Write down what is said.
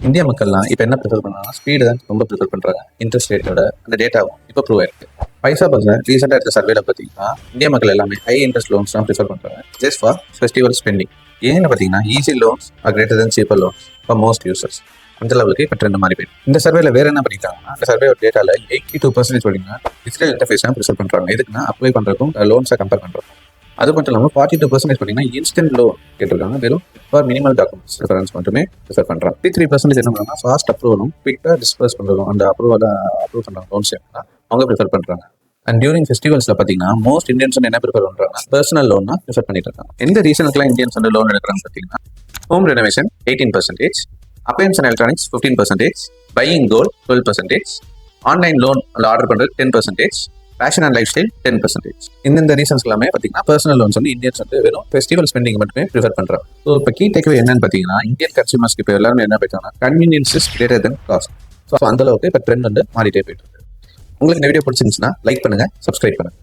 இந்திய மக்கள்லாம் இப்போ என்ன ப்ரிஃபர் பண்ணுறாங்கன்னா ஸ்பீடு தான் ரொம்ப ப்ரிஃபர் பண்ணுறாங்க. இன்ட்ரெஸ்ட் ரேட்டோட அந்த டேட்டாவும் இப்போ ப்ரூவ் ஆயிருக்கு. பைசா பஸ்ஸில் ரீசெண்டாக எடுத்த சர்வேல பார்த்தீங்கன்னா இந்திய மக்கள் எல்லாமே ஹை இன்ட்ரெஸ்ட் லோன்ஸ் தான் ப்ரிஃபர் பண்ணுறாங்க ஜஸ்ட் ஃபார் ஃபெஸ்டிவல் ஸ்பெண்டிங். ஏன்னு பார்த்தீங்கன்னா easy loans are greater then cheaper loans for most users. அந்த லெவலுக்கு இப்போ ட்ரெண்ட் மாறி போயிடும். இந்த சர்வேல வேற என்ன பண்ணிட்டாங்கன்னா அந்த சர்வே டேட்டாவில் 82% பார்த்தீங்கன்னா டிஜிட்டல் இன்டர்ஃபேஸ் தான் ப்ரிஃபர் பண்ணுறாங்க. எதுக்குன்னா அப்ளை பண்ணுறதுக்கும் லோன்ஸை கம்பேர் பண்ணுறோம். அது மட்டும் இல்லாமல் 42% பார்த்தீங்கன்னா இன்ஸ்டன்ட் லோன் கேட்டிருக்காங்க. வெறும் ஃபார் மினிமல் டாக்குமெண்ட்ஸ் ரெஃபரன்ஸ் மட்டுமே ப்ரிஃபர் பண்ணுறாங்க. 53% என்ன பண்ணுறாங்கன்னா ஃபாஸ்ட் அப்ரூவலும் குவிக்காக டிஸ்பர்ஸ் பண்ணுறதும் அந்த அப்ரூவ் பண்ணுறாங்க லோன்ஸ் அவங்க ப்ரிஃபர் பண்ணுறாங்க. அண்ட் டியூரிங் ஃபெஸ்டிவல்ஸில் பார்த்தீங்கன்னா மோஸ்ட் இந்தியன்ஸ் என்ன ப்ரிஃபர் பண்ணுறாங்க பர்சனல் லோன் தான் ப்ரிஃபர் பண்ணிட்டு இருக்காங்க. எந்த ரீசனுக்குலாம் இந்தியன்ஸ் வந்து லோன் எடுக்கிறாங்க பார்த்தீங்கன்னா home renovation 18%, appliances and electronics 15%, buying gold 12%, online loan order பண்ணுறது 10%, ஃபேஷன் அண்ட் லைஃப் ஸ்டைல் 10%. இந்த ரீசன்ஸ் எல்லாமே பார்த்தீங்கன்னா பர்சனல் லோன்ஸ் வந்து இந்தியன்ஸ் வந்து வெறும் ஃபெஸ்டிவல் ஸ்பெண்டிங் மட்டுமே ப்ரிஃபர் பண்ணுறாங்க. ஸோ இப்போ கீ டேக்அவே என்னன்னு பார்த்தீங்கன்னா இந்தியன் கன்சியூமர்ஸ்க்கு இப்போ எல்லாரும் என்ன போயிட்டாங்கன்னா convenience is greater than cost. So அந்த அளவுக்கு இப்போ ட்ரெண்ட் வந்து மாறிட்டே போயிட்டு இருக்கு. உங்களுக்கு இந்த வீடியோ பிடிச்சிருந்துச்சுன்னா லைக் பண்ணுங்க, சப்ஸ்கிரைப் பண்ணுங்க.